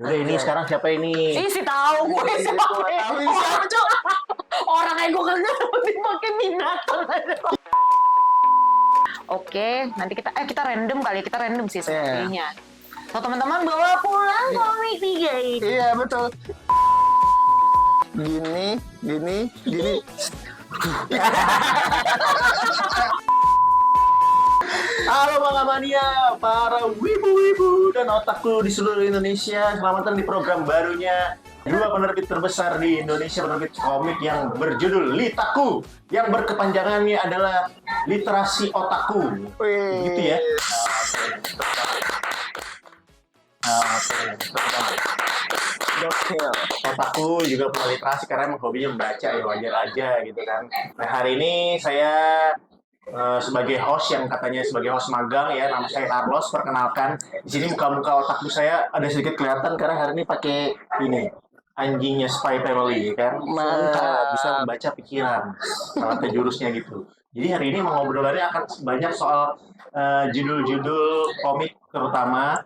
Udah ini sekarang siapa ini? Ih, si tahu gue siapa. Siapa, Cok? Orang kayak gue kagak dipakai binatang. Oke, nanti kita random kali, kita random sih sepertinya. So, teman-teman bawa pulang komik 3 ini. Iya, betul. Gini. Halo Bang Mania, para wibu-wibu dan otaku di seluruh Indonesia. Selamat datang di program barunya dua penerbit terbesar di Indonesia, penerbit komik yang berjudul Litaku, yang berkepanjangannya adalah literasi otaku. Wih. Gitu ya. Gokil. Otaku juga punya literasi karena emang hobinya membaca, ya wajar aja gitu kan. Nah hari ini saya sebagai host yang katanya sebagai host magang ya, nama saya Carlos. Perkenalkan, di sini muka-muka otakku saya ada sedikit kelihatan karena hari ini pakai ini anjingnya Spy Family kan, Mantap. bisa membaca pikiran, salah satu jurusnya gitu. Jadi hari ini ngobrolannya akan banyak soal judul-judul komik terutama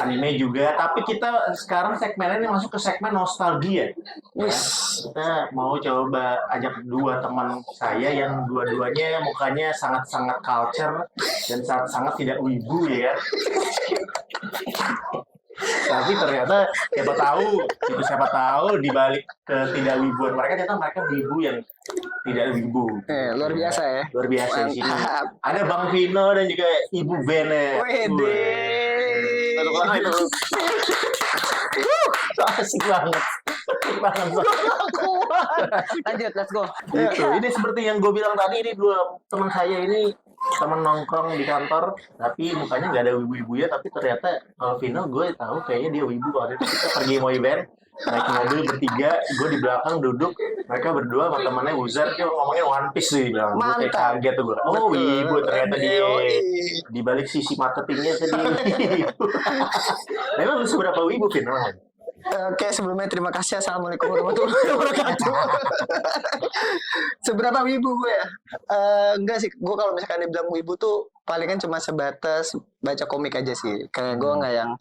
anime juga, tapi kita sekarang segmen ini masuk ke segmen nostalgia. Ya, kita mau coba ajak dua teman saya yang dua-duanya mukanya sangat-sangat culture dan sangat-sangat tidak wibu ya. Tapi ternyata siapa tahu di balik ketidakwibuan mereka ternyata mereka wibu yang tidak wibu. Luar biasa ya. Luar biasa di sini. Mantap. Ada Bang Vino dan juga Ibu Bene. Wede. Satu orang itu. Asik banget. Asik banget. Lanjut, let's go. Gitu. Ini seperti yang gue bilang tadi, ini dua teman saya ini teman nongkrong di kantor, tapi mukanya nggak ada wibu-wibu ya, tapi ternyata kalau Vino gue tahu kayaknya dia wibu. Waktu itu kita pergi mau event, naik mobil bertiga, gue di belakang duduk, mereka berdua sama temannya Wuzar, dia ngomongin One Piece sih, bilang. Gue kayak kaget tuh gue. Oh wibu, ternyata dia di balik sisi marketingnya tadi. Memang lu seberapa wibu Vino? Oke, sebelumnya terima kasih. Assalamualaikum warahmatullahi wabarakatuh. Seberapa wibu gue ya? Enggak sih, gue kalau misalkan dibilang wibu tuh palingan cuma sebatas baca komik aja sih. Kayak gue nggak yang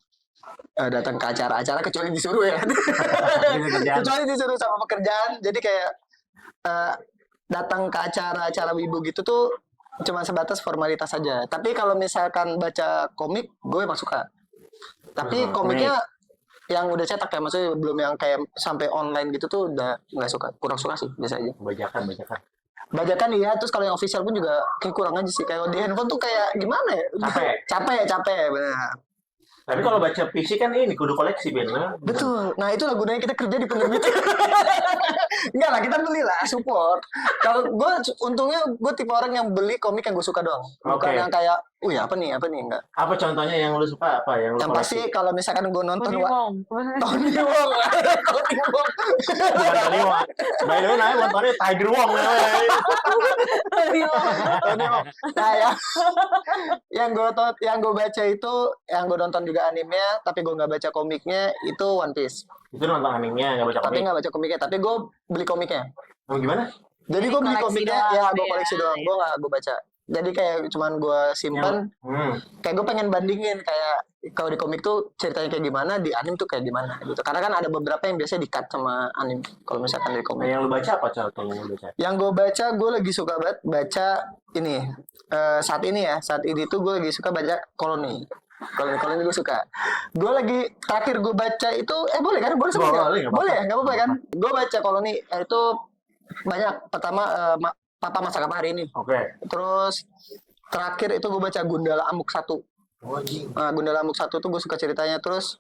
datang ke acara-acara kecuali disuruh ya. Kecuali disuruh sama pekerjaan. Jadi kayak datang ke acara-acara wibu gitu tuh cuma sebatas formalitas saja. Tapi kalau misalkan baca komik, gue emang suka. Tapi komiknya yang udah cetak ya, maksudnya belum yang kayak sampai online gitu tuh udah nggak suka, kurang suka sih, biasa aja. Bajakan iya, terus kalau yang official pun juga kayak kurang aja sih, kayak di handphone tuh kayak gimana ya, capek benar. Tapi kalau baca PC kan ini kudu koleksi bener. Betul, nah itulah gunanya kita kerja di penerbit. Enggak lah, kita belilah, support. Kalau gue untungnya gue tipe orang yang beli komik yang gue suka doang, bukan yang kayak apa nih enggak. Apa contohnya yang lu suka, apa yang lu Yang pasti kalau misalkan gue nonton Tony Wong. Tony Wong. bukan Tony Wong. By the way namanya motornya Tiger Wong namanya. Tony Wong. Nah, yang gue baca itu, yang gue nonton juga animenya, tapi gue nggak baca komiknya, itu One Piece. Itu nonton animenya, nggak baca komik. Tapi nggak baca komiknya, tapi gue beli komiknya. Oh, gimana? Jadi gue beli komiknya, ya gue koleksi doang, ya. gue nggak gue baca. Jadi kayak cuman gue simpan, kayak gue pengen bandingin kayak kalau di komik tuh ceritanya kayak gimana, di anime tuh kayak gimana gitu. Karena kan ada beberapa yang biasanya di-cut sama anime kalau misalkan di komik. Nah, yang lu baca apa contoh yang lu baca? Yang gue baca, gue lagi suka banget baca ini. Saat ini tuh gue lagi suka baca Koloni. Koloni gue suka. Gue lagi terakhir gue baca itu, boleh kan? Boleh sebut nggak? Boleh ya, nggak apa-apa kan? Gue baca Koloni itu banyak. Pertama Papa Masakan Hari Ini. Oke. Terus terakhir itu gue baca Gundala Amuk 1. Gundala Amuk 1 tuh gue suka ceritanya. Terus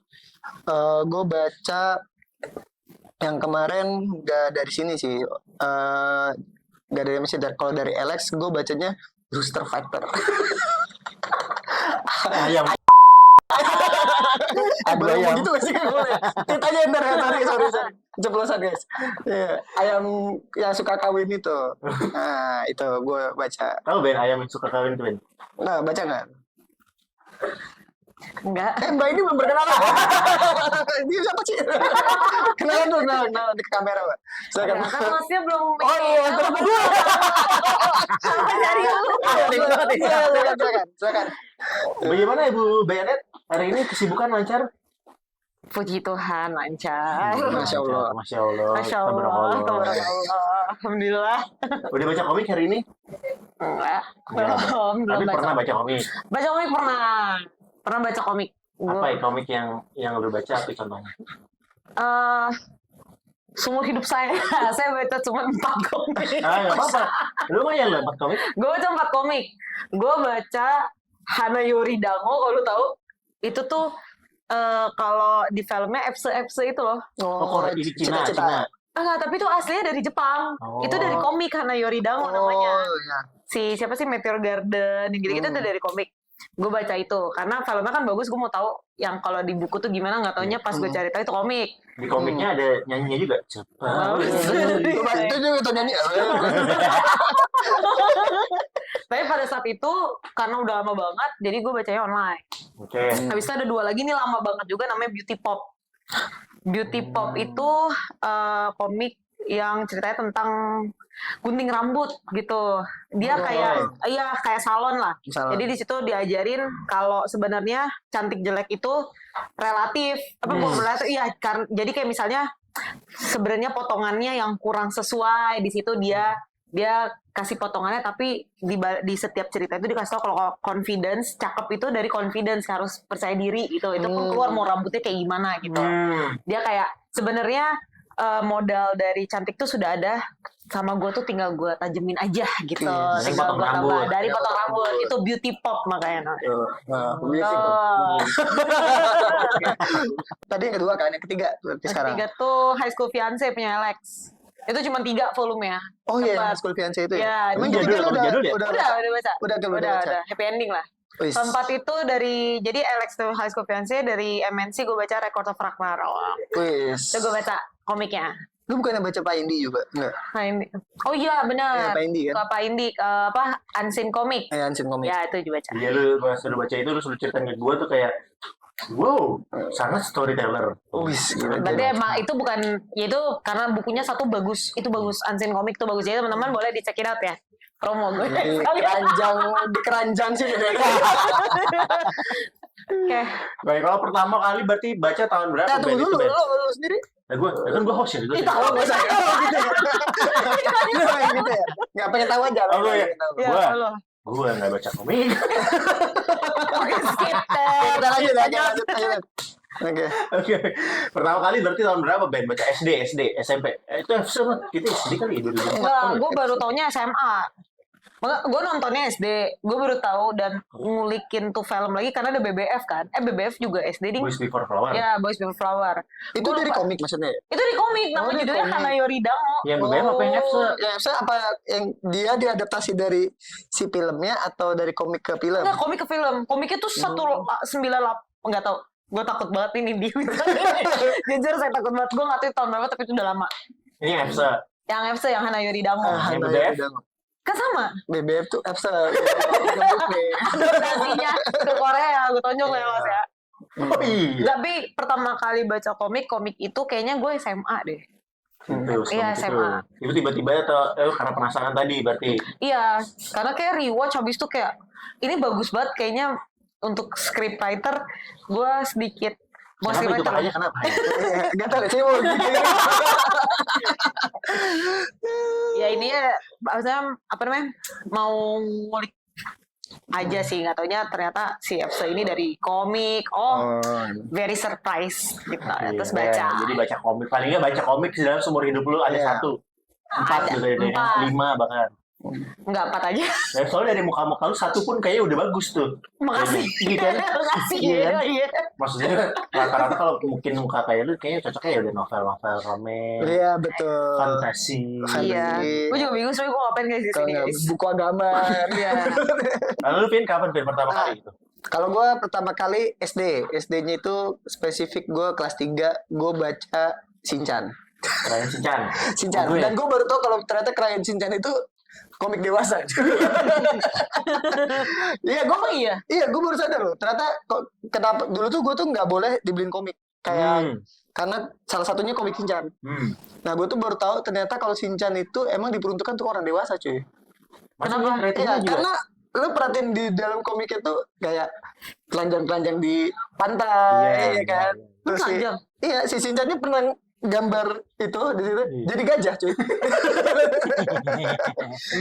gue baca yang kemarin gak dari sini sih. Gak dari sini. Kalau dari Alex gue bacanya Rooster Fighter. Ayam. Boleh ngomong gitu gak sih? Boleh. Ceritanya ntar ya, sorry. Ceplosan guys. Ayam yang suka kawin itu. Nah itu gue baca. Tahu Ben ayam yang suka kawin itu Ben? Nah baca nggak? Enggak. Mbak ini belum berkenalan. Dia siapa sih? Kenalan dulu, kenalan di kamera, Mbak. Silakan. Kan hostnya belum. Oh iya, Apa dari lu? Silakan. Bagaimana Ibu Bayanet? Hari ini kesibukan lancar? Puji Tuhan, lancar. Masya Allah. Masya Allah. Masya Allah, tabarakallah. Alhamdulillah. Udah baca komik hari ini? Enggak, Enggak. belum Tapi baca. pernah baca komik. Baca komik pernah baca komik. Apa ya komik yang lu baca apa contohnya? Eh, seumur hidup saya, saya baca cuma 4 komik. Nggak apa-apa. Lumayan lah 4 komik. Gue baca 4 komik. Gue baca Hanayori Dango, kalau lu tahu. Itu tuh kalau di filmnya FC itu loh. Oh, ini Cina. Enggak, tapi itu aslinya dari Jepang. Oh. Itu dari komik Hanayori Dango namanya. ya. Siapa sih Meteor Garden, yang gitu-gitu tuh dari komik. Gue baca itu karena filmnya kan bagus, gue mau tahu yang kalau di buku tuh gimana, nggak taunya pas gue cari tahu itu komik. Di komiknya ada nyanyinya juga. Oh, Coba itu juga tuh nyanyi. Tapi pada saat itu karena udah lama banget, jadi gue bacanya online. Oke. Habis itu ada 2 lagi nih lama banget juga, namanya Beauty Pop. Beauty Pop itu komik yang ceritanya tentang gunting rambut gitu. Dia kayak salon lah. Salon. Jadi di situ diajarin kalau sebenarnya cantik jelek itu relatif. Bukan relatif, iya. Jadi kayak misalnya sebenarnya potongannya yang kurang sesuai, di situ dia kasih potongannya, tapi di setiap cerita itu dikasih tahu kalau confidence, cakep itu dari confidence, harus percaya diri gitu. Itu pun keluar mau rambutnya kayak gimana gitu. Dia kayak sebenarnya modal dari cantik tuh sudah ada, sama gue tuh tinggal gue tajemin aja gitu. Tinggal gue tambah dari potong rambut. Itu Beauty Pop makanya. Tadi yang kedua kan, yang ketiga berarti sekarang. Ketiga tuh High School Fiancé punya Alex. Itu cuma 3 volumenya. Oh iya, School Fiancé itu Ya, ya. Emang jadul, ketiga lu jadul ya? udah Udah baca. Udah baca. Happy ending lah. Wis. Keempat itu jadi Alex tuh High School Fiancé, dari MNC gue baca Record of Ragnarok. Wis. Itu gue baca komiknya. Lu bukannya baca Pak Indi juga? Enggak. Nah, ini. Oh iya benar. Pak Indi kan? Pak Indi Unseen Comic. Unseen Comic. Ya itu juga baca. Iya, lu sudah baca itu, lu sudah ceritain ke gue tuh kayak wow, sangat storyteller. Wis, gila. Berarti emang itu bukan, ya itu karena bukunya satu bagus, itu bagus, Unseen Comic tuh bagus. Jadi teman-teman boleh di check it out ya. Promo gue. Di keranjang sih gitu. Oke. Baik, kalau pertama kali berarti baca tahun berapa? Nah, tunggu Ben? Itu, dulu, Ben? lu sendiri. Nah, kan gue host ya. Gue Kita Oh, nggak usah. Oh, gitu ya. Lu kayak gitu ya. Nggak pengen tahu aja. Oh, ya. Ya, Gua. halo. Gue nggak baca komik. Oke, skip. Kita lanjut aja. Oke. Oke. Pertama kali berarti tahun berapa, Ben? Baca SD, SMP. Itu sama kita SD kali ya, 2004. Enggak, gue baru taunya SMA. Gue nontonnya SD, gue baru tahu dan ngulikin tuh film lagi karena ada BBF kan. BBF juga SD ding. Boys Before Flower. Ya, Boys Before Flower. Itu Gua dari lupa. komik maksudnya? Itu di komik, nama di judulnya komik. Hanayori Dango. Yang BBF apa yang FC? Yang FC apa yang dia diadaptasi dari si filmnya atau dari komik ke film? Enggak, komik ke film. Komiknya tuh 198, enggak tahu. Gue takut banget ini di. Jujur saya takut banget. Gue nggak tahu tahun berapa, tapi itu udah lama. Ini yang FC. Yang FC yang Hanayori Dango. Yang BBF? Kan sama. BBF tuh FC. Adaptasinya ke Korea, gue tonjok ya Mas ya. Oh iya. Tapi pertama kali baca komik itu kayaknya gue SMA deh. Terus, Iya, gitu. SMA. Itu tiba-tiba atau karena penasaran tadi berarti. Iya, karena kayak rewatch habis itu kayak ini bagus banget kayaknya untuk scriptwriter. Gue sedikit mau Kenapa itu scriptwriter. makanya kenapa? Gak tau deh, saya mau gitu. Ya ini ya, maksudnya apa namanya, mau ngulik aja sih, nggak taunya ternyata si FC ini dari komik. Very surprise gitu. Terus Iya, baca. Jadi baca komik. Paling nggak baca komik dalam seumur hidup lu ada Iya. 1, 4 Ada, gitu ya, 4. 5 bahkan. Enggak, 4 aja. Dan soalnya dari muka-muka lu 1 pun kayaknya udah bagus tuh. Makasih. Iya kan? Makasih. Iya kan? Iya. Maksudnya kan rata-rata kalau mungkin muka kayak lu kayaknya cocoknya ya udah novel-novel romance, Iya betul. fantasi. Iya. Gue juga bingung sebenernya gue ngapain guys di sini guys. Buku agama. Iya. Lalu lu Vin kapan Vin pertama kali itu? Kalau gue pertama kali SD. SD-nya itu spesifik gue kelas 3. Gue baca Shinchan. Keren Shinchan. Shinchan. Gue. Dan gue baru tahu kalau ternyata Krayon Shinchan itu komik dewasa. Iya, gue Iya. Iya, gue baru sadar loh. Ternyata kenapa dulu tuh gue tuh nggak boleh dibeliin komik kayak karena salah satunya komik Shinchan. Nah, gue tuh baru tahu ternyata kalau Shinchan itu emang diperuntukkan untuk orang dewasa, cuy. Kenapa? Iya, karena lu perhatiin di dalam komik itu kayak telanjang-telanjang di pantai, ya kan? Terus Telanjang. iya si Shinchan ini pernah gambar itu di situ jadi gajah cuy.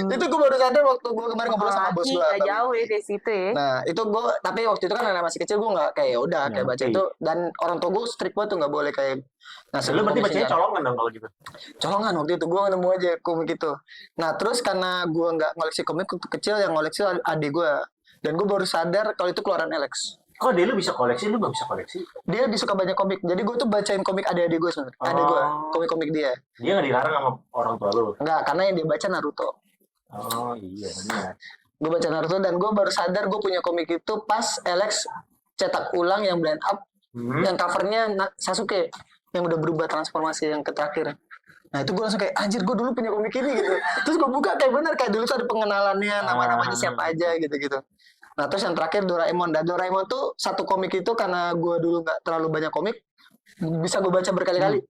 Itu gue baru sadar waktu gue kemarin ngobrol sama bos Laki gue. nggak jauh ya dari situ ya. Nah itu gue tapi waktu itu kan anak masih kecil gue nggak kayak ya udah kayak baca Ngerti. itu dan orang tua gue strict banget tuh nggak boleh kayak ngasih Lu berarti komik bacanya Shinchan. colongan dong kalau gitu. Colongan waktu itu gue nemu aja komik itu. Nah terus karena gue nggak ngoleksi komik waktu kecil yang ngoleksi adik gue dan gue baru sadar kalau itu keluaran Alex. Kok dia lu bisa koleksi, lu gak bisa koleksi? Dia suka banyak komik jadi gue tuh bacain komik adik-adik gue sebenarnya. Adik gue komik-komik dia. Dia gak dilarang sama orang tua lu? Enggak karena yang dia baca Naruto. Oh iya benar. Gue baca Naruto dan gue baru sadar gue punya komik itu pas Alex cetak ulang yang blend up yang covernya Sasuke yang udah berubah transformasi yang ke terakhir. Nah itu gue langsung kayak anjir gue dulu punya komik ini gitu. Terus gue buka kayak bener kayak dulu tuh ada pengenalannya nama-namanya siapa aja gitu-gitu. Nah terus yang terakhir Doraemon. Dan Doraemon tuh satu komik itu karena gue dulu nggak terlalu banyak komik bisa gue baca berkali-kali.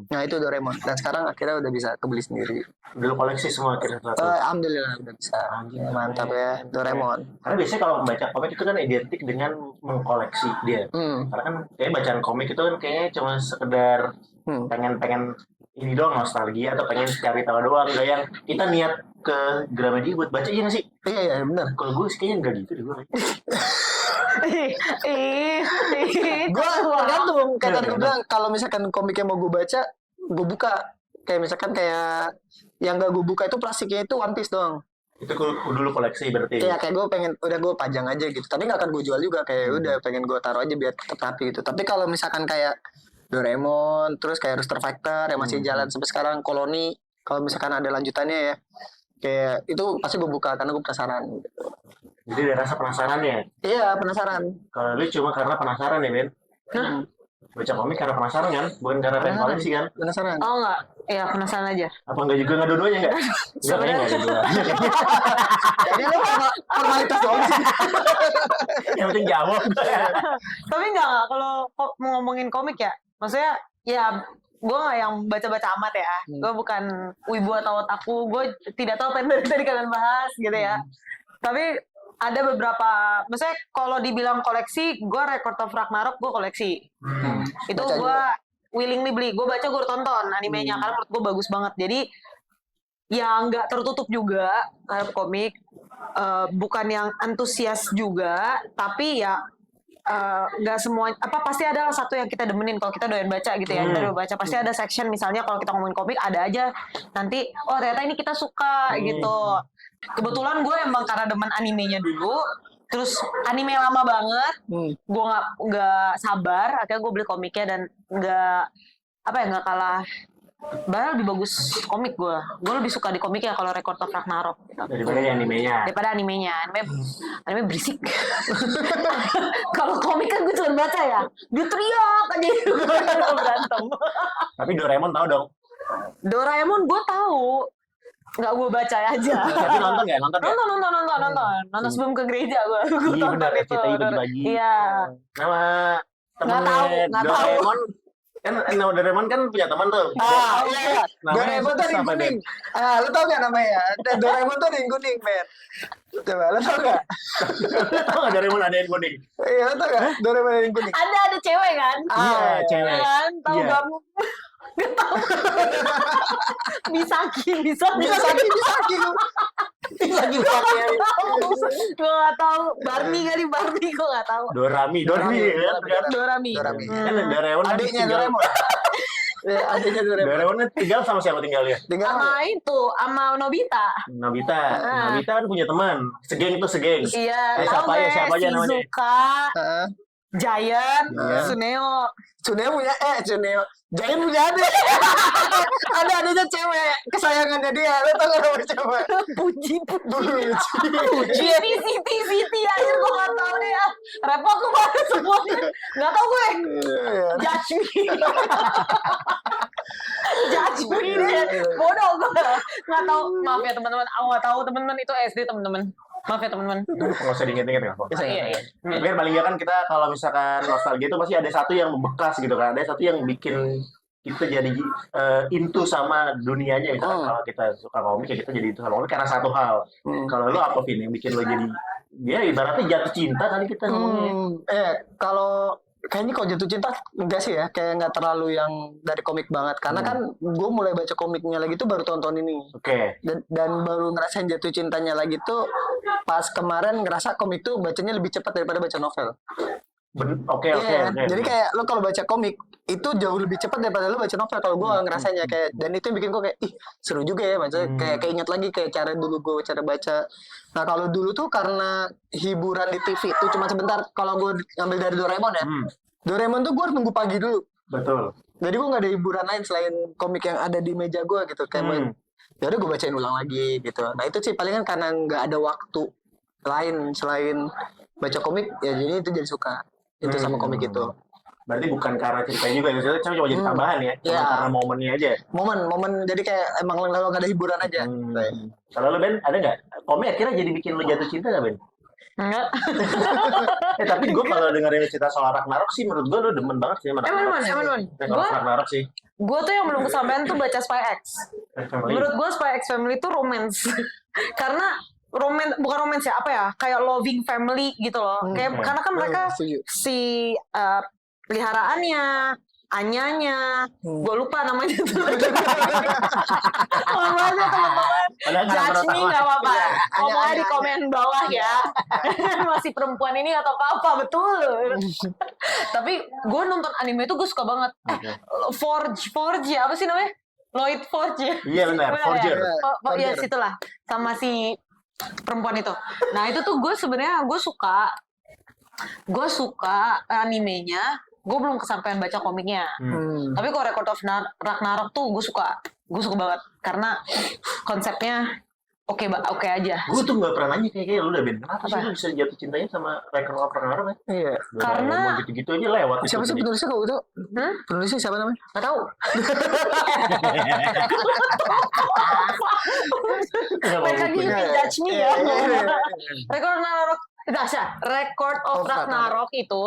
Nah itu Doraemon. Dan sekarang akhirnya udah bisa kebeli sendiri. Dulu koleksi semua akhirnya satu. Alhamdulillah udah bisa. Anjing, Mantap ya Doraemon. Karena biasanya kalau membaca komik itu kan identik dengan mengkoleksi dia. Karena kan kayak bacaan komik itu kan kayaknya cuma sekedar pengen ini doang nostalgia atau pengen cari tahu doang, gak yang kita niat ke Gramedia buat baca iya nggak sih? Iya benar. Kalau gue sih kayaknya enggak gitu deh gue. Gue tergantung kayak tadi gue bilang kalau misalkan komiknya mau gue baca gue buka kayak misalkan kayak yang gak gue buka itu plastiknya itu One Piece doang. Itu dulu koleksi berarti. Iya kayak gue pengen udah gue pajang aja gitu tapi nggak akan gue jual juga kayak udah pengen gue taruh aja biar tetap rapi gitu. Tapi kalau misalkan kayak Doraemon terus kayak Rooster Fighter yang masih jalan sampai sekarang, Koloni kalau misalkan ada lanjutannya ya kayak itu pasti gue buka karena gue penasaran gitu. Jadi ada rasa penasaran ya. Iya penasaran. Kalau lu cuma karena penasaran ya Ben. Baca komik karena penasaran kan, bukan karena pengen koleksi kan? Penasaran. Oh enggak, ya penasaran aja. Apa enggak juga enggak dua-duanya enggak? Enggak kayaknya enggak ada dua. Jadi lu formalitas doang sih. Yang penting jawab. Tapi enggak kalau mau ngomongin komik ya, maksudnya ya gue nggak yang baca-baca amat ya. Gue bukan wibu atau otaku. Gue tidak tahu apa yang tadi kalian bahas gitu ya. Tapi ada beberapa, maksudnya kalau dibilang koleksi, gue Record of Ragnarok gue koleksi. Itu Baca gue willingly beli. Gue baca, gue tonton animenya karena menurut gue bagus banget. Jadi ya nggak tertutup juga kayak komik. Bukan yang antusias juga, tapi ya nggak semua pasti ada satu yang kita demenin kalau kita doyan baca gitu ya. Kita doyan baca pasti ada section misalnya kalau kita ngomongin komik ada aja nanti ternyata ini kita suka gitu. Kebetulan gue emang karena demen animenya dulu, terus anime lama banget, gue nggak sabar akhirnya gue beli komiknya dan nggak kalah. Bahkan lebih bagus komik gue lebih suka di komiknya kalau Record of Ragnarok gitu. Daripada animenya anime berisik. Kalau komik kan gue cuma baca ya dia teriak aja berantem. Tapi Doraemon tahu dong. Doraemon gue tahu nggak gue baca aja. Tapi nonton Nonton sebelum ke gereja gue. Iya benar ya kita bagi-bagi. Iya. Nama Nggak tahu. Doraemon kan Doraemon kan punya teman tuh. Iya. Doraemon tuh yang kuning. Lu tau gak namanya? Doraemon tuh yang kuning, men. Coba, lu tau gak? Tahu nggak Doraemon ada yang kuning? Iya, lu tau gak? Doraemon yang kuning. Ada cewek kan? Iya, cewek. Kan? Tahu Iya. kamu? Gak tahu. Misaki. Bisa Gue gak tahu. Barney kali gue gak tahu. Dorami kan? Dorami. Kan Doraemon kan Adiknya tinggal- Doraemon. Adiknya Doraemon. Doraemon kan tinggal sama siapa tinggalnya? Tinggal Sama Nobita. Nobita kan punya teman. Segeng. Iya. Siapa tahu ya? gue, Siapa aja namanya? Shizuka, Giant, Iya. Suneo. Suneo punya Suneo. Giant punya adik. Ada adiknya cewek kesayangannya dia. Lu tau gak nama cewek? Puji. Puji. Siti. Akhir gue gak tahu deh. Repot lu banget semuanya. Gak tau gue. Judge me deh. Bodoh gue. Gak tau. Maaf ya teman-teman. Aku gak tahu teman-teman itu SD teman-teman. Maaf ya teman-teman. Nggak usah diinget-inget ya kok. Iya. Biar paling nggak kan kita kalau misalkan nostalgia itu pasti ada satu yang membekas gitu kan. Ada satu yang bikin kita jadi into sama dunianya. Misalkan kalau kita suka komik ya kita jadi into sama komik karena satu hal. Kalau lo apa Vin yang bikin lo jadi ya ibaratnya jatuh cinta kali kita ngomongnya. Kalau kayaknya kalau jatuh cinta enggak sih ya, kayak nggak terlalu yang dari komik banget. Karena kan gue mulai baca komiknya lagi tuh baru tahun-tahun ini. Oke. Dan baru ngerasain jatuh cintanya lagi tuh pas kemarin ngerasa komik tuh bacanya lebih cepat daripada baca novel. Oke. Iya, jadi kayak lo kalau baca komik itu jauh lebih cepat daripada lo baca novel. Kalau gue ngerasanya kayak, dan itu yang bikin gue kayak ih seru juga ya, maksudnya kayak keinget lagi kayak cara dulu gue cara baca. Nah kalau dulu tuh karena hiburan di TV itu cuma sebentar. Kalau gue ngambil dari Doraemon ya, Doraemon tuh gue harus nunggu pagi dulu. Betul. Jadi gue nggak ada hiburan lain selain komik yang ada di meja gue gitu. Kayak ya udah gue bacain ulang lagi gitu. Nah itu sih palingan karena nggak ada waktu lain selain baca komik ya, jadi itu jadi suka itu sama komik itu. Berarti bukan karena ceritanya juga, cuma jadi tambahan ya, cuma karena momennya aja. Momen jadi kayak emang kalau nggak ada hiburan aja. Kalau lo Ben, ada nggak komik akhirnya jadi bikin lo jatuh cinta nggak Ben? Enggak. Tapi gue kalau dengerin cerita soal Ragnarok sih, menurut gue lo demen banget sih sama Ragnarok. Ragnarok sih. Gue tuh yang belum kesampaian tuh baca Spy X. Menurut gue Spy X Family itu romance. Karena bukan romance ya, apa ya, kayak loving family gitu loh. Kayak karena kan mereka si peliharaannya, Anyanya, gue lupa namanya tuh. Namanya teman-teman. Judge me nggak apa-apa. Ngomongnya di komen bawah ya. Masih perempuan ini atau apa betul. Tapi gue nonton anime itu gue suka banget. Forge ya, apa sih namanya? Lloyd Forge ya. Iya benar, Forger. Ya situlah, sama si perempuan itu. Nah itu tuh gue sebenarnya gue suka animenya. Gue belum kesampaian baca komiknya. Tapi kalau Record of Ragnarok tuh gue suka banget karena konsepnya oke aja. Gue tuh nggak pernah nanya kayak lu udah Ben, kenapa sih lu bisa jatuh cintanya sama Record of Ragnarok ya? Iya. Karena gitu-gitu aja lewat. Siapa sih penulisnya kalau itu? Penulisnya siapa namanya? Nggak tahu. Mereka gini judge me ya. Record of Ragnarok itu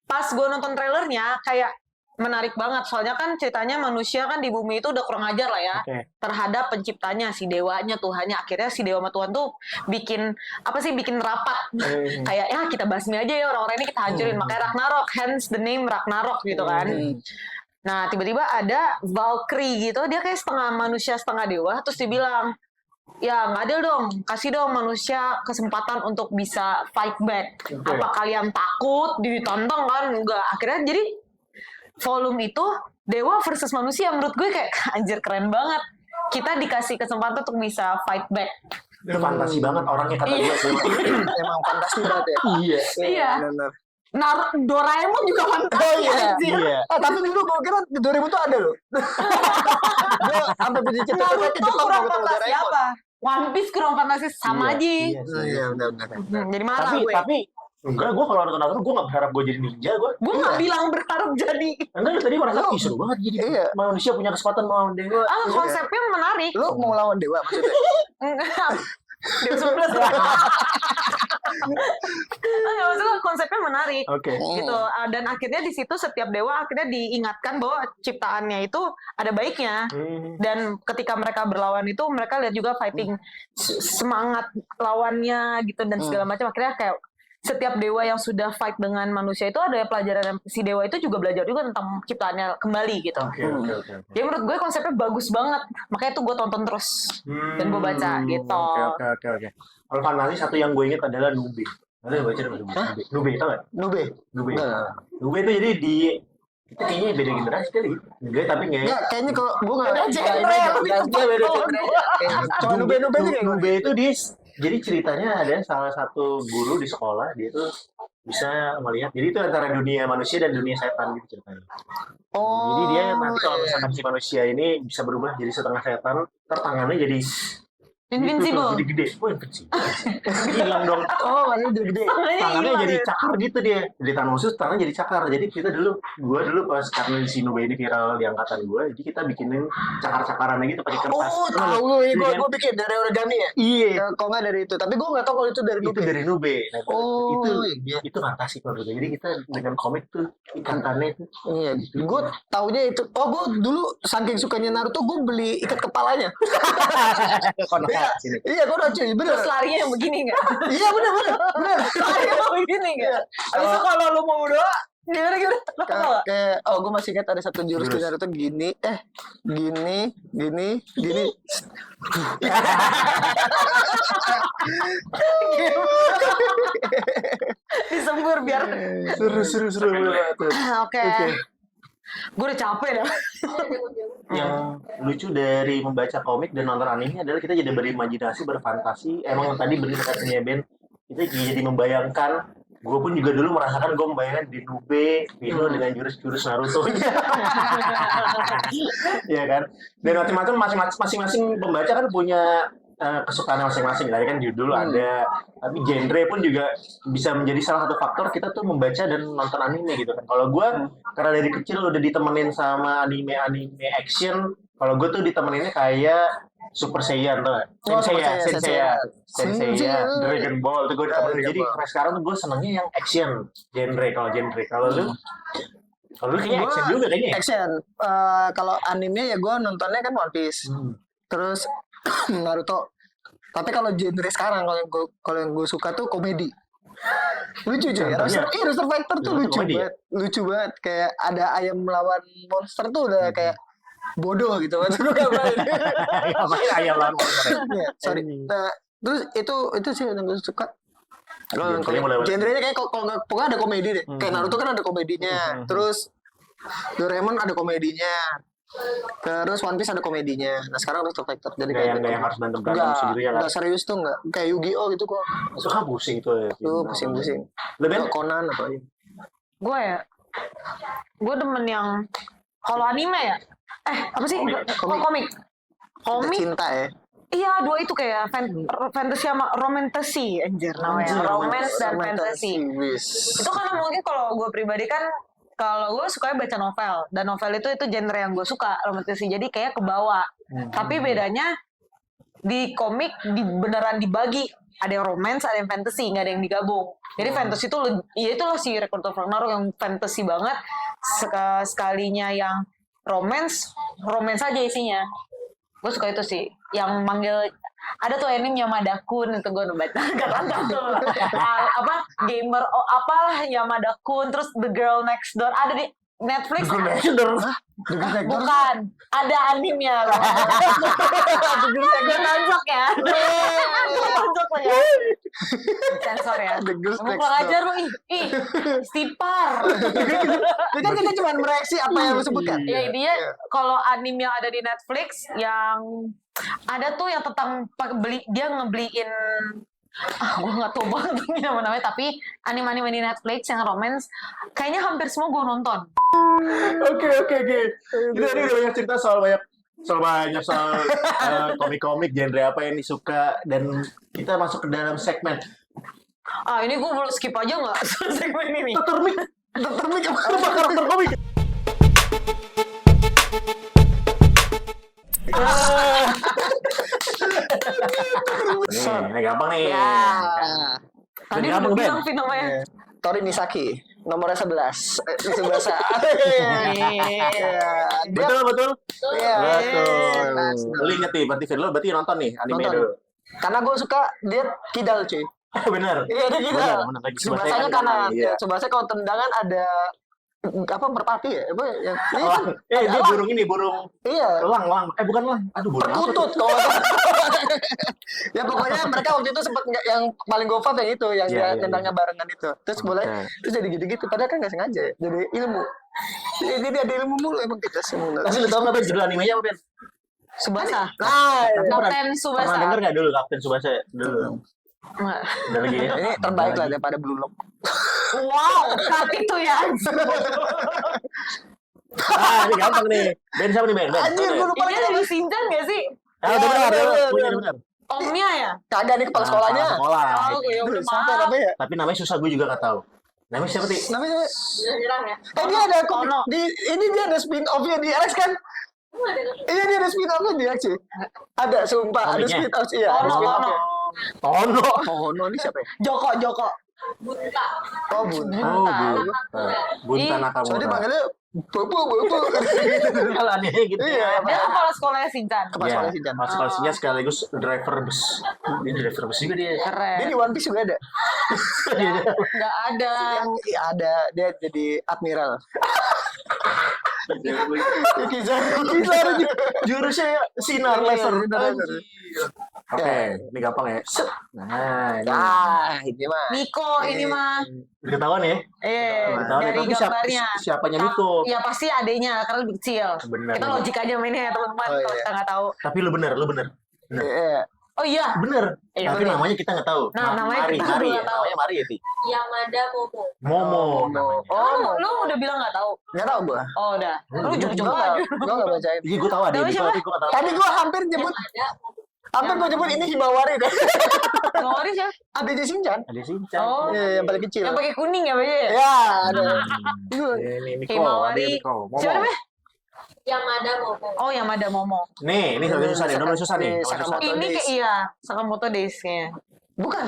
pas gue nonton trailernya kayak menarik banget, soalnya kan ceritanya manusia kan di bumi itu udah kurang ajar lah ya terhadap penciptanya, si dewanya, Tuhannya. Akhirnya si dewa sama Tuhan tuh bikin rapat kayak ya kita basmi aja ya orang-orang ini, kita hancurin. Makanya Ragnarok, hence the name Ragnarok gitu kan. Nah tiba-tiba ada Valkyrie gitu, dia kayak setengah manusia setengah dewa, terus dibilang ya nggak adil dong, kasih dong manusia kesempatan untuk bisa fight back. Apa kalian takut ditantang kan? Enggak. Akhirnya jadi volume itu dewa versus manusia. Menurut gue kayak anjir keren banget. Kita dikasih kesempatan untuk bisa fight back. Itu fantasi banget orangnya kata gue. Emang fantasi banget ya. Iya. Benar. Doraemon juga fantasi. Iya. Tapi dulu gue kira di 2000 tuh ada loh. Gue sampai punya cerita ke Jepang kurang ketemu fantasi Doraemon. apa? One Piece kurang fantasi sama aja. Iya, benar. Jadi marah gue. Tapi enggak, gue kalau nonton Naruto gue nggak berharap gue jadi ninja. Gue nggak bilang berharap jadi. enggak, tadi merasa seru banget jadi manusia punya kesempatan melawan dewa. Konsepnya menarik. Lu mau lawan dewa maksudnya? Enggak. Dia 11. Maksudnya konsepnya menarik. Gitu. Dan akhirnya di situ setiap dewa akhirnya diingatkan bahwa ciptaannya itu ada baiknya. Dan ketika mereka berlawan itu mereka lihat juga fighting semangat lawannya gitu dan segala macam. Akhirnya kayak setiap dewa yang sudah fight dengan manusia itu ada pelajaran, si dewa itu juga belajar juga tentang ciptaannya kembali gitu. Jadi menurut gue konsepnya bagus banget, makanya tuh gue tonton terus dan gue baca gitu. Oke. Kalau fantasi satu yang gue ingat adalah Nube. Ada baca Nube tau nggak? Nube itu jadi di itu kayaknya beda generasi kali. Enggak, tapi enggak. Ya, kayaknya kalau gue nggak beda genre. Coba Nube itu dia. Jadi ceritanya ada salah satu guru di sekolah, dia tuh bisa melihat. Jadi itu antara dunia manusia dan dunia setan gitu ceritanya. Jadi dia nanti kalau misalkan si manusia ini bisa berubah jadi setengah setan, ntar tangannya jadi Invincible. Jadi gede. Invincible. Hilang dong. Ini jadi gede. Tangannya jadi cakar gitu dia. Jadi tangan khusus, tangannya jadi cakar. Jadi kita gue dulu pas karena si Nube ini viral di angkatan gue, jadi kita bikinin cakar-cakarannya gitu pakai kertas. Tahu gue bikin dari origami ya. Iya. Kalau nggak dari itu, tapi gue nggak tahu kalau itu dari Nube. Itu dari Nube. Itu fantasi kalau gitu. Jadi kita dengan komik tuh ikatannya itu. Iya. Gue taunya itu. Gue dulu saking sukanya Naruto, gue beli ikat kepalanya. Iya, gue udah cuy, bener. Terus larinya yang begini nggak? Iya, bener. Larinya yang begini nggak? Habis itu kalau lu mau doa, Gimana? Lo tau gak? Kayak gue masih ingat ada satu jurus di Jurus. Naruto gini, gini. Disembur biar. Seru banget. Oke. Gue udah capek dah. Yang lucu dari membaca komik dan nonton anime adalah kita jadi berimajinasi, berfantasi. Emang tadi bener katanya Ben, kita jadi membayangkan. Gue pun juga dulu merasakan gue membayangkan di Nube, Pino dengan jurus-jurus Naruto. Iya kan? Dan macam-macam masing-masing pembaca kan punya kesukaan masing-masing. Tadi kan judul ada, tapi genre pun juga bisa menjadi salah satu faktor kita tuh membaca dan nonton anime gitu kan. Kalau gue karena dari kecil udah ditemenin sama anime action, kalau gue tuh ditemeninnya kayak Super Saiyan tuh, Senseiya, Dragon Ball tuh gue ditemenin. Jadi sampai sekarang tuh gue senengnya yang action genre. Kalau lu kayaknya action juga kayaknya. Action. Kalau anime ya gue nontonnya kan One Piece. Terus Naruto. Tapi kalau genre sekarang kalau yang gue suka tuh komedi. Lucu cuy. Rooster Fighter tuh lucu banget. Kayak ada ayam melawan monster tuh udah kayak bodoh gitu. Maksud gue ngapain? Ngapain ayam lawan monster? Sorry. Nah, terus itu sih yang gue suka. Kalau genrenya kayak pokoknya ada komedi deh. Kayak Naruto kan ada komedinya. Terus Doraemon ada komedinya. Terus One Piece ada komedinya. Nah sekarang Rooster Fighter. Jadi kayak yang harus berantem sendiri ya kan? Enggak serius tuh enggak. Kayak Yu-Gi-Oh gitu kok. Suka pusing tuh ya. Tuh pusing-pusing. Lebih Conan apa aja. Gue demen yang kalau anime ya. Apa sih? Komik. Cinta ya. Iya, dua itu kayak fantasy sama romantasy anjir namanya. Romance dan fantasy. Itu karena mungkin kalau gue pribadi kan kalau gue sukanya baca novel dan novel itu genre yang gue suka romantisasi jadi kayak kebawa. Tapi bedanya di komik beneran dibagi, ada yang romance, ada yang fantasy, nggak ada yang digabung. Jadi fantasy itu ya itulah si Record of Ragnarok yang fantasy banget. Sekalinya yang romance aja isinya. Gue suka itu sih. Yang manggil ada tuh anime Yamada-kun itu gue baca kata tuh gamer apalah Yamada-kun, terus The Girl Next Door ada di Netflix. Bukan, ada animenya. Gue tonjok ya. Tonjok ya. Sensor ya. Kurang ajar lu stipar. Kan kita cuma mereaksi apa yang lu sebutkan. Ya intinya kalau anime yang ada di Netflix yang ada tuh yang tentang dia ngebeliin gue nggak tahu banget ini namanya tapi anime di Netflix yang romance kayaknya hampir semua gue nonton. Oke. Kita tadi udah banyak cerita soal komik-komik genre apa yang disuka dan kita masuk ke dalam segmen. Ini gue boleh skip aja nggak segmen ini? Termik apa karakter komik? Ini gampang nih. Tadi gampang, udah Ben. bilang namanya. Tori Misaki, nomornya 11. Di sebelah sana. Betul. Iya. Betul. Lu inget nih, berarti nonton nih anime Nonton. dulu. Karena gue suka dia kidal cuy. Oh benar. Iya dia kidal. Benar. Subasanya kanan. Subasanya kalau tendangan ada merpati ya? Apa yang dia burung. Iya. Elang. Bukan elang. Aduh, burung apa Perkutut tuh? Ya pokoknya mereka waktu itu sempat yang paling gofab yang itu yang dia tendangnya barengan itu. Terus mulai terus jadi gitu-gitu padahal kan nggak sengaja ya. Jadi ilmu. Jadi ada ilmu mulu emang kita semua. Tapi lu tau nggak Ben judul animenya apa Ben? Subasa. Kapten Subasa. Pernah denger nggak dulu Kapten Subasa dulu? Nggak. Udah lagi ya? Ini terbaik lah daripada Blue Lock. Wow, saat itu ya. Ini gampang nih. Ben siapa nih Ben? Anjir gue lupa Ini ada di Shinchan nggak sih? Benar. Omnya ya? Kagak nih kepala sekolahnya. Sekolah. Oh, ya udah Siapa maaf. namanya? Tapi namanya susah gue juga nggak tahu. Namanya siapa sih? Namanya Nyerang ya? dia ada Tono. ini dia ada spin off-nya di Alex kan? Iya dia ada spin off-nya di Alex sih. Ada sumpah ada Komiknya? spin off iya. Ada Tono, spin Tono. off-nya. Tono ini siapa ya? Joko. Oh Bunta. Bunta Soalnya Nakamura. panggilnya bobo. Kalau anehnya gitu. Iya, Dia kepala sekolahnya Shinchan. Kepala sekolah Shinchan. Kepala sekolah Shinchan sekaligus driver bus. Dia driver bus juga dia. Keren. Dia di One Piece juga ada. Nggak ada. Yang ada dia jadi admiral. Kizaru jurusnya sinar laser. Sinar laser. Oke, ini gampang ya. Set. Nah, ini. Ini mah. Niko ini mah. Udah ketahuan ya? Ketahuan ya. Dari Tapi gambarnya. siapanya Niko? Ya pasti adanya karena lebih kecil. Bener. Kita logik aja mainnya ya teman-teman. Oh, Kalau iya. kita nggak tahu. Tapi lu bener. Iya. Oh iya. Bener. Iya, Tapi bener. namanya kita nggak tahu. Nah, namanya Mari, kita Mari. juga nggak tahu. Namanya Mari ya, Ti? Yamada Momo. Momo. namanya. Lu udah bilang nggak tahu. Nggak tahu gua. Oh udah. Lu Gua coba-coba Gua aja. nggak bacain. Iya, gue tahu ada. Tahu Tapi siapa? gue nggak tahu. Tadi gua hampir nyebut, ini Himawari deh. Ngawari siapa? Adanya Shinchan. Ada Shinchan. Oh. Iya, yang paling kecil. Yang pakai kuning ya, Bay? Ya, ada. Ini Niko. Himawari. Ada Niko. Momo. Siapa namanya? Yamada Momo. Oh, Yamada Momo. Nih, ini satu susah nih. Udah mulai susah nih. Ini Mulai susah. Sakamoto Ini Days. kayak iya, Sakamoto Days kayaknya. Bukan.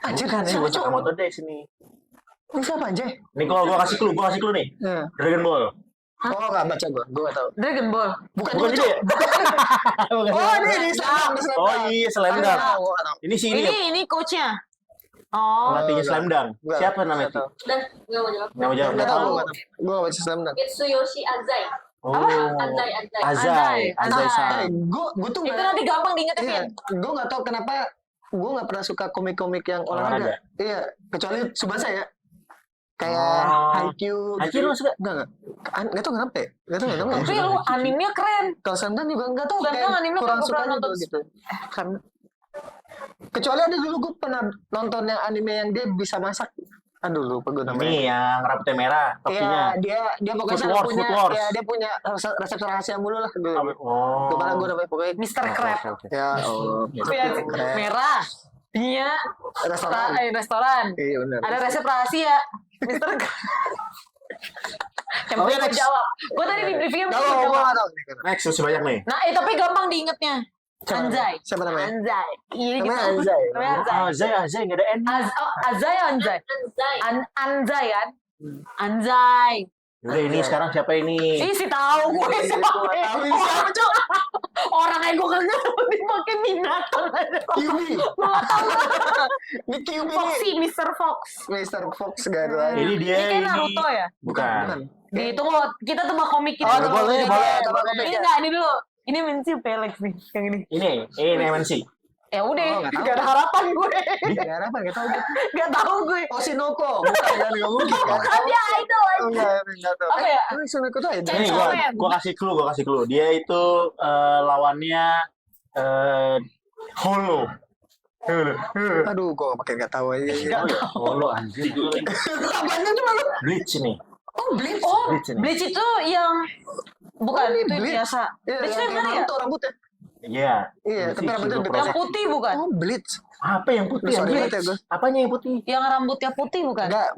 Anjir, Bukan, ini siapa bukan cowok? Sakamoto Days ini. Ini siapa anjir? Nih, kalau gue kasih clue nih. Iya. Dragon Ball. Oh, nggak baca gua nggak tahu. Dragon Ball. Bukan Bukan juga. dia. Oh, ini Slam. Oh iya, Slam Dunk. Gua nggak tahu. Ini si ini Ini coachnya. Oh. pelatihnya Slam Dunk. Bukan. Siapa namanya Nggak itu? tahu. Dan nggak mau jawab. Nggak mau jawab. Nggak tahu. Gua nggak baca Slam Dunk. Mitsuyoshi Azai. Oh. Azai. Azai. Azai San. Gua tuh Itu nggak. nanti gampang diinget ya, Iya, Vin. gue nggak tahu kenapa gue nggak pernah suka komik-komik yang Olahraga. olahraga. Iya, kecuali Tsubasa ya. Kayak Oh. Haikyuu. Haikyuu lu suka? Enggak. Nggak tahu kenapa ya. Nggak tahu. Tapi lu animenya keren. Kalau Slam Dunk juga nggak tahu. Slam Kayak Dunk anime kurang gua suka pernah gitu. nonton. gitu. Kan Kecuali ada dulu gue pernah nonton yang anime yang dia bisa masak. Aduh lupa gue namanya. Ini yang rambutnya merah, topinya. Iya, dia pokoknya Food Wars, punya, Food Wars. ya dia punya resep rahasia mulu lah. Oh. Kemana gue namanya pokoknya. Mr. Oke, Crab. oke, oke. Ya, oh, Iya, keren. merah. Iya. Restoran. Restoran. Iya benar. Ada resep rahasia. Mr. Crab. Yang Oke, penting gue next. jawab. Gue tadi di briefingnya Kalau belum gue jawab. nggak tahu. Next, masih banyak nih. Nah, tapi gampang diingetnya. Anzai. Siapa namanya? Anzai. Iya gitu. Namanya Anzai. Namanya Anzai. Azai nggak ada N. Anzai, Anzai. Anzai. Anzai kan? Anzai. Udah ini sekarang siapa ini? Ih, si tahu gue siapa. Tahu ini siapa, Cok? Orang yang gue kagak dipakai binatang aja. Kyuubi. Gue gak tahu. Ini Kyuubi Foxy, nih. Mr. Fox. Mr. Fox gak ada lagi. Ini dia. Ini kayak Naruto ya? Bukan. Di tunggu, kita tebak komik kita. Oh, dulu. boleh, Ini boleh, dia. tebak komik Ini ya. enggak, ini dulu. Ini Menci Pelex nih, yang ini. Ini MNC. Ya udah, Oh, nggak tahu. gak ada harapan gue. Gak ada apa, gak tau. Gak tahu gue. Oshinoko. Bukan, kan? Gak mungkin. Gak Kan dia idol aja. Enggak tahu. Apa ya? Oshinoko tuh idol. Ini Chainsaw gua, Man. gua kasih clue. Dia itu lawannya Holo. Aduh, kok makin gak tahu aja. Holo anjing. Apanya cuma lu? Bleach nih. Oh, Bleach. Oh, Bleach ini. Bleach itu yang bukan Oh, ini itu Bleach. biasa. Iya, Bleach itu yang yang mana ya? Naruto rambutnya. Iya. Iya, tapi rambutnya lebih Yang putih bukan? Oh, Bleach. Apa yang putih? Sorry anjing? banget ya gue. Apanya yang putih? Yang rambutnya putih bukan? Enggak,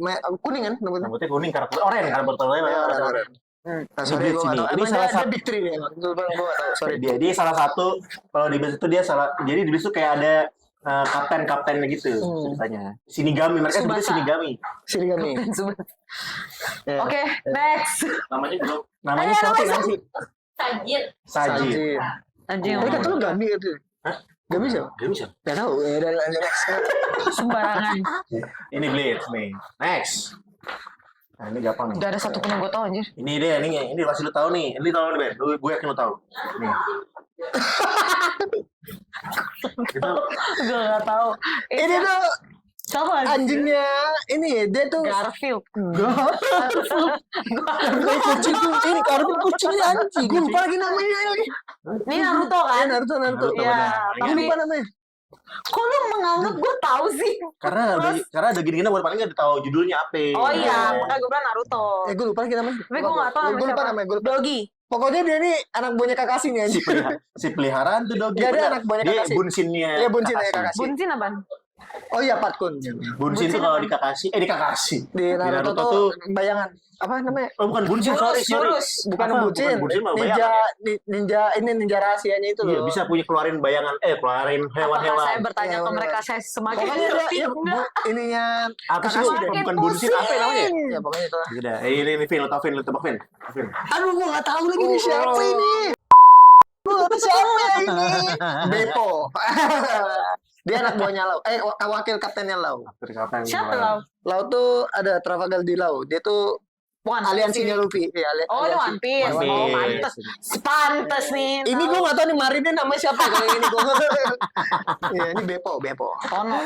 kuning kan rambutnya. Rambutnya kuning, karakter oranye, karakter oranye. Iya, oranye. Nah, sorry, Bleach gue gak ini. tau. Ini Emang salah dia satu- Big Three nih. Gue gak tau, sorry. Dia salah satu kalau di Bleach itu dia salah. Jadi di Bleach itu kayak ada kapten-kaptennya gitu ceritanya. Shinigami, mereka sebutnya Tsubasa. Shinigami. Shinigami. Iya. Oke, next. Namanya belum. Namanya Ayo, siapa namanya Nancy? Sajin. Saji. Anjing. Tadi kata lu Gami gitu. Hah? Gami siapa? Gak bisa. Gak tau. Ya udah lanjut next. Sembarangan. Ini Bleach nih. Next. Nah, ini gampang nih. Gak ada satu pun yang gue tau anjir. Ini dia, ini pasti lu tahu nih. Ini tahu nih, Ben. Gue yakin lu tahu. Nih. Itu Gue gak tau. Ini tuh Siapa? anjingnya. Ini dia tuh. Garfield. Kucing tuh. Ini karena kucingnya anjing. Gue lupa lagi namanya lagi. Ini Naruto kan? Naruto. Naruto, Iya, benar. Gue tapi lupa namanya. kok lu menganggap gue tahu sih? karena ada gini-gini buat paling nggak tahu judulnya apa. Oh iya, makanya gue bilang Naruto. Gue lupa lagi namanya. Tapi gue gak tau namanya Gue lupa siapa. namanya. Gue lupa. Dogi. Pokoknya dia nih anak buahnya Kakashi nih Si, anjing. si peliharaan tuh Dogi. Dia ada benar. anak buahnya Dia Kakashi. bunsinnya. Iya, bunsinnya Kakashi. Bunsin apaan? Oh iya Patkun. Bunsin tuh kalau di Kakashi, di Kakashi. Di Naruto, tuh bayangan apa namanya? Oh bukan Bunsin, sorry. Bukan Apa? bucin. Bukan Bunsin mah Ninja, bayangan. ninja rahasianya itu Iya, loh. bisa punya keluarin bayangan, keluarin Apakah saya hewan-hewan. bertanya ke Hewan-hewan. mereka saya semakin Pokoknya dia ngerti? ya, ininya Apa sih Kakashi lu? deh. Bukan Bunsin, apa ya namanya? Ya pokoknya itu lah. Udah, ini Vin, lo tau Vin, lo tebak Vin. Vin. Aduh gua nggak tahu lagi ini siapa ini. Gua nggak tahu siapa ini. Beppo. Dia anak buahnya Lau. Wakil kaptennya Lau. Siapa Lau? Lau tuh ada Trafalgar di Lau. Dia tuh One aliansinya Luffy. Iya, Oh, ini One Piece. One Oh, Piece. pantes nih. Ini gue nggak tahu nih Marinnya nama siapa kalau yang ini gue. Iya, ini Beppo. Tono.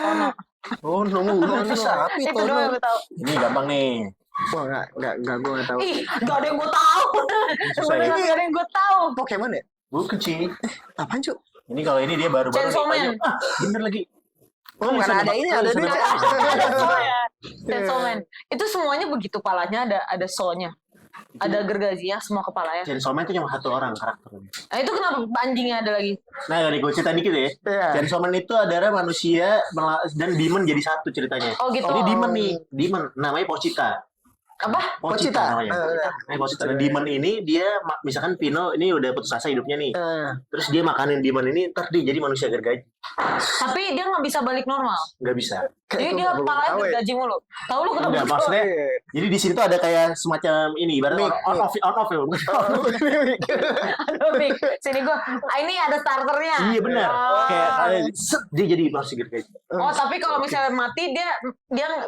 Oh, nunggu. Sapi Itu doang yang gue tahu. Ini gampang nih. Wah, enggak gue nggak tahu. Ih, gak ada yang gue tahu. Susah ya? Beneran gak ada yang gue tahu. Pokemon ya? Bukan sih. Apaan, Cuk? Ini kalau ini dia baru-baru. Chainsaw nih, Man. tanya. Bener lagi. Oh, bukan ada ini, ada ini. Chainsaw Man. Itu semuanya begitu palanya ada soulnya. Ada gergajinya semua kepalanya. Chainsaw Man itu cuma satu orang karakternya. Nah, itu kenapa anjingnya ada lagi? Nah, nih gue cerita dikit ya. Iya. Chainsaw Man itu adalah manusia dan demon jadi satu ceritanya. Oh, gitu. Ini demon nih, demon namanya Pochita. Apa? Pochita. namanya. Pochita. Nah, demon ini dia misalkan Pino ini udah putus asa hidupnya nih. Terus dia makanin demon ini, ntar dia jadi manusia gergaji. Tapi dia nggak bisa balik normal. Nggak bisa. Jadi dia palanya gergaji mulu. Tahu lu kenapa? Enggak, maksudnya jadi di sini tuh ada kayak semacam ini ibarat on off ya, Aduh, Bik. Sini gua. Ini ada starternya. Iya benar. Oh. Kayak dia jadi manusia gergaji. Oh, tapi kalau misalnya mati dia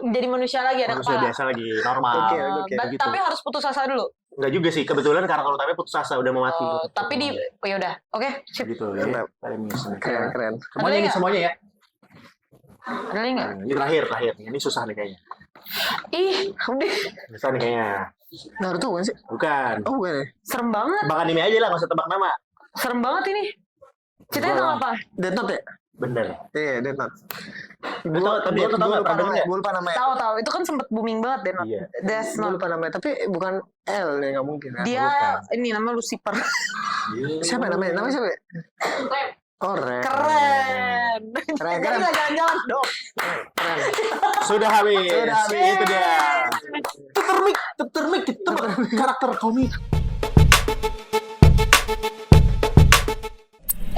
jadi manusia lagi ada Manusia kepala. biasa lagi normal. Oke. gitu. Tapi harus putus asa dulu. Enggak juga sih, kebetulan karakter utamanya putus asa udah mau mati. Oh, tapi ya udah. Oke, sip. gitu ya. Mantap. Keren. Semuanya nih, semuanya ya. Ada lagi nggak? Nah, ini terakhir. Ini susah nih kayaknya. Ih, udah. Susah nih kayaknya. Naruto bukan sih? Bukan. Oh, bukan ya? Serem banget. Tebak anime aja lah, nggak usah tebak nama. Serem banget ini. Ceritanya tentang apa? Death Note ya? Bener. Iya, Death Note. Tapi lu tau nggak, pernah denger nggak? Gue lupa namanya. Tahu. Itu kan sempet booming banget deh. Iya. Death Gue Note. lupa namanya. Tapi bukan L ya, nggak mungkin. Ya. Dia ini namanya Lucifer. Siapa namanya? Namanya siapa ya? Rem. Oh, Ren. Keren. Keren. Jadi nggak jalan-jalan dong. Sudah habis. Sudah habis. Itu dia. Termik, tebak karakter komik.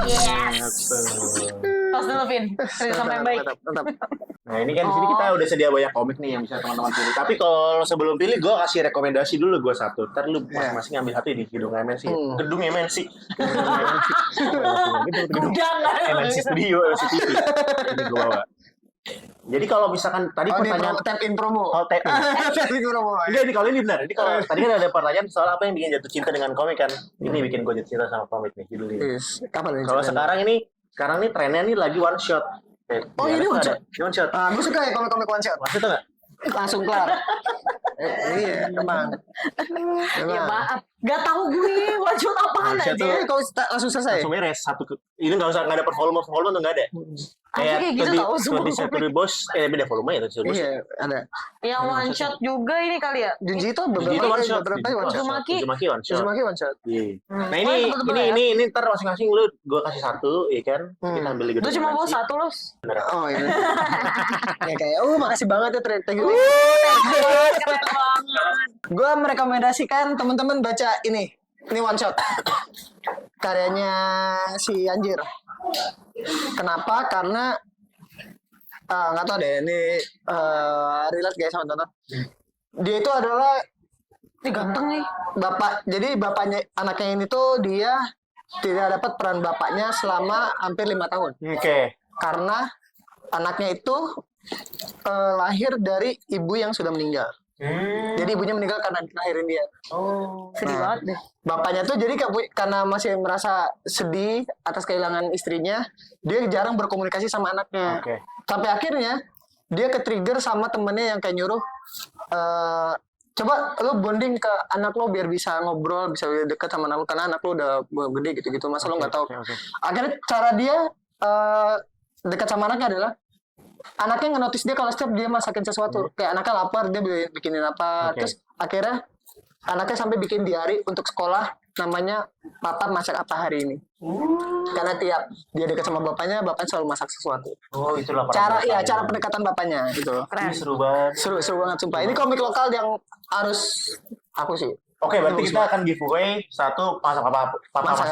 Yes. Tos dulu, Vin. Cerita sama yang baik. Mantap. Nah ini kan di sini kita udah sedia banyak komik nih yang bisa teman-teman pilih. Tapi kalau sebelum pilih, gue kasih rekomendasi dulu gue satu. Ntar lu masing-masing ngambil satu di Gedung MNC. Gedung MNC. Gudang. MNC Studio, MNC TV. Ini gue bawa. Jadi kalau misalkan tadi Oh, ini pertanyaan tap in promo. oh, Tap in promo. Enggak, ini kalau ini benar. Ini kalau tadi kan ada pertanyaan soal apa yang bikin jatuh cinta dengan komik kan. Ini bikin gue jatuh cinta sama komik nih judulnya. Yes. Kapan ini? Kalau sekarang nih trennya nih lagi one shot. Oh, ini one shot? One shot. Ah, gue suka ya komik-komik one shot. Maksudnya nggak? Langsung kelar. Iya, emang. Ya maaf. Gak tahu gue. Wajib apaan One shot aja. Jadi kalau langsung selesai. Langsung beres ini nggak ada per volume tuh nggak ada. Kayak gitu tahu semua. Di Century Boss beda volume ya Century Boss. Iya, ada. Yang one shot juga ini kali ya. Junji itu Jadi itu one shot. beberapa kali one shot. Uzumaki. One shot. Uzumaki one shot. Iya. Nah Oh, tebak-tebak ya. ini ntar masing-masing lu gue kasih satu, ya kan? Kita ambil di Lu gedung cuma bawa MNC. satu los. Oh iya. Ya kayak, makasih banget ya thank you. Keren banget. Gue merekomendasikan teman-teman baca ini one shot. Karyanya si Anjir. Kenapa? Karena nggak tahu deh ini relate guys sama tonton. Dia itu adalah Ini ganteng nih. jadi bapaknya anaknya ini tuh dia tidak dapat peran bapaknya selama hampir 5 tahun. Oke. Karena anaknya itu lahir dari ibu yang sudah meninggal. Jadi ibunya meninggal karena ngelahirin dia. Sedih Nah. banget deh. Bapaknya tuh jadi karena masih merasa sedih atas kehilangan istrinya, dia jarang berkomunikasi sama anaknya. Oke. Sampai akhirnya dia ke-trigger sama temennya yang kayak nyuruh, coba lo bonding ke anak lo biar bisa ngobrol, bisa deket sama anak lo karena anak lo udah gede gitu-gitu. Masa lo nggak tahu? Oke. Akhirnya cara dia dekat sama anaknya adalah anaknya nge-notice dia kalau setiap dia masakin sesuatu. Kayak anaknya lapar, dia bikinin apa. Oke. Terus akhirnya anaknya sampai bikin diary untuk sekolah namanya Papa masak apa hari ini. Karena tiap dia dekat sama bapaknya selalu masak sesuatu. Oh, itulah Cara pendekatan bapaknya gitu loh. Ini seru banget. Seru banget sumpah. Ini komik lokal yang harus aku sih. Oke, berarti kita akan giveaway satu masak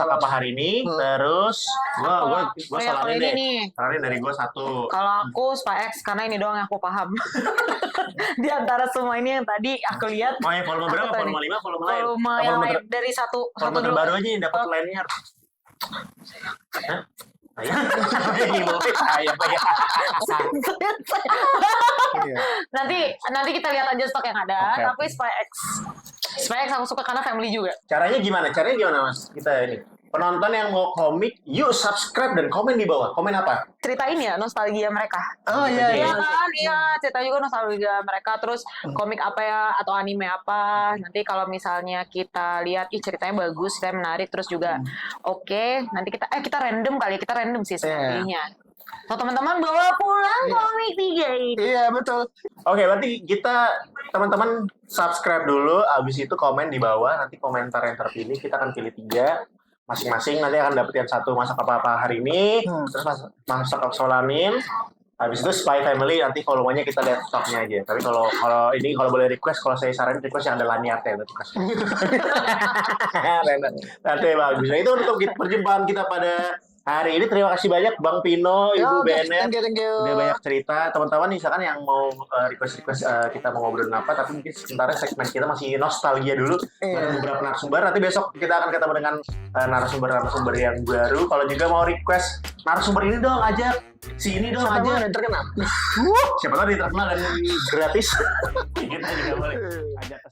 apa hari ini. Terus gua kalau salamin ini deh. nih. Salamin dari gua satu. Kalau aku Spy X karena ini doang yang aku paham. Di antara semua ini yang tadi aku lihat. Mau yang volume berapa? Aku tahu Volume 5, volume lain? Volume yang lain dari satu Volume dulu. terbaru aja yang dapat lainnya. Hah? Ayam. Nanti kita lihat aja stok yang ada. Oke. Tapi Spy X aku suka karena family juga. Caranya gimana? Mas? Kita ini penonton yang mau komik, yuk subscribe dan komen di bawah. Komen apa? Ceritain ya nostalgia mereka. Oh Iya kan, iya cerita juga nostalgia mereka. Terus komik apa ya atau anime apa. Nanti kalau misalnya kita lihat, ceritanya bagus, ceritanya menarik, terus juga oke. Nanti kita random kali, kita random sih sebenarnya. So teman-teman bawa pulang komik 3 ini. Iya betul. Oke, berarti kita teman-teman subscribe dulu, abis itu komen di bawah. Nanti komentar yang terpilih kita akan pilih 3 masing-masing. Nanti akan dapetin satu masak apa hari ini, terus masak Solanin. Habis itu Spy Family, nanti volumenya kita lihat stoknya aja. Tapi kalau boleh request, kalau saya saranin request yang ada lanyarnya request. Nanti bagus. Nah, itu untuk perjumpaan kita pada hari ini. Terima kasih banyak Bang Pino, Ibu Benet. Thank you. Udah banyak cerita. Teman-teman misalkan yang mau request kita mau ngobrolin apa, tapi mungkin sementara segmen kita masih nostalgia dulu. Ada beberapa narasumber. Nanti besok kita akan ketemu dengan narasumber yang baru. Kalau juga mau request narasumber ini dong, ajak si ini dong, Siapa aja yang terkenal? siapa tahu dia terkenal dan gratis. Kita juga boleh ajak ke